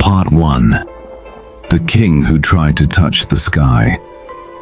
Part 1. The King Who Tried to Touch the Sky.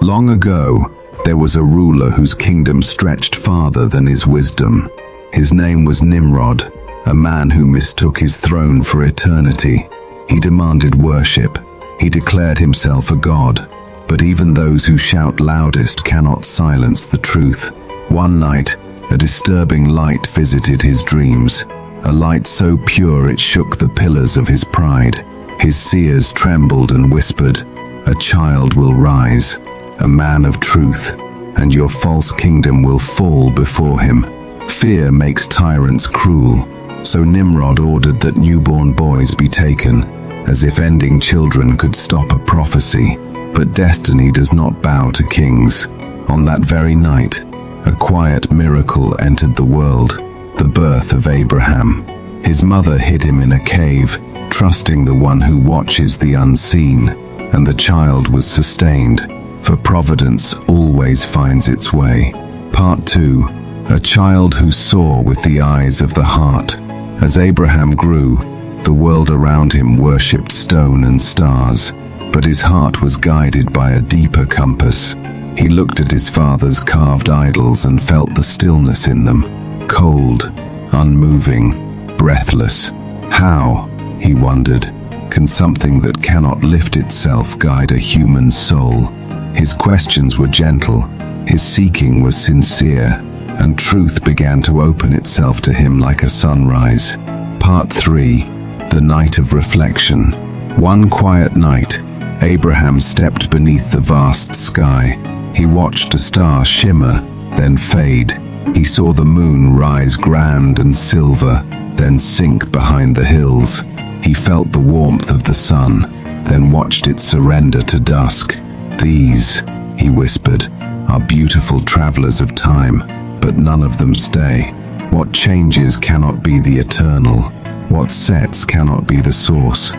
Long ago, there was a ruler whose kingdom stretched farther than his wisdom. His name was Nimrod, a man who mistook his throne for eternity. He demanded worship. He declared himself a god. But even those who shout loudest cannot silence the truth. One night, a disturbing light visited his dreams, a light so pure it shook the pillars of his pride. His seers trembled and whispered, "A child will rise, a man of truth, and your false kingdom will fall before him." Fear makes tyrants cruel, so Nimrod ordered that newborn boys be taken, as if ending children could stop a prophecy. But destiny does not bow to kings. On that very night, a quiet miracle entered the world, the birth of Abraham. His mother hid him in a cave, trusting the one who watches the unseen, and the child was sustained, for providence always finds its way. Part 2. A child who saw with the eyes of the heart. As Abraham grew, the world around him worshipped stone and stars, but his heart was guided by a deeper compass. He looked at his father's carved idols and felt the stillness in them, cold, unmoving, breathless. How, he wondered, can something that cannot lift itself guide a human soul? His questions were gentle, his seeking was sincere, and truth began to open itself to him like a sunrise. Part 3. The Night of Reflection. One quiet night, Abraham stepped beneath the vast sky. He watched a star shimmer, then fade. He saw the moon rise grand and silver, then sink behind the hills. He felt the warmth of the sun, then watched it surrender to dusk. "These," he whispered, "are beautiful travelers of time, but none of them stay. What changes cannot be the eternal. What sets cannot be the source."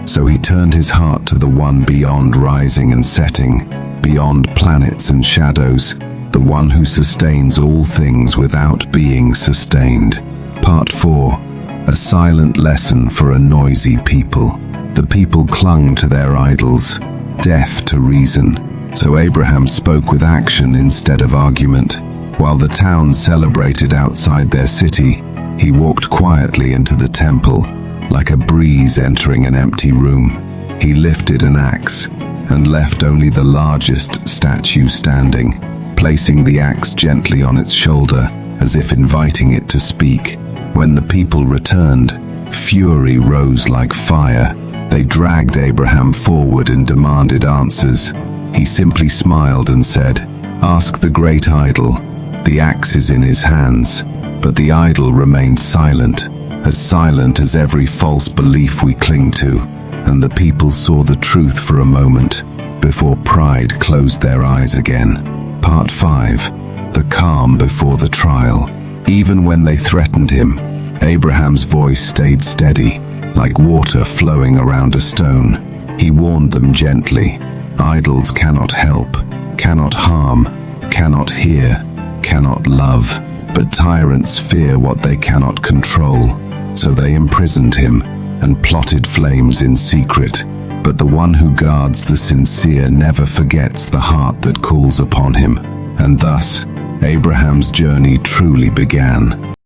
So he turned his heart to the one beyond rising and setting, beyond planets and shadows, the one who sustains all things without being sustained. Part 4. A silent lesson for a noisy people. The people clung to their idols, deaf to reason, so Abraham spoke with action instead of argument. While the town celebrated outside their city, he walked quietly into the temple, like a breeze entering an empty room. He lifted an axe and left only the largest statue standing, placing the axe gently on its shoulder as if inviting it to speak. When the people returned, fury rose like fire. They dragged Abraham forward and demanded answers. He simply smiled and said, "Ask the great idol." The axe is in his hands, but the idol remained silent as every false belief we cling to, and the people saw the truth for a moment, before pride closed their eyes again. Part 5. The calm before the trial. Even when they threatened him, Abraham's voice stayed steady, like water flowing around a stone. He warned them gently. Idols cannot help, cannot harm, cannot hear, cannot love, but tyrants fear what they cannot control. So they imprisoned him and plotted flames in secret. But the one who guards the sincere never forgets the heart that calls upon him. And thus, Abraham's journey truly began.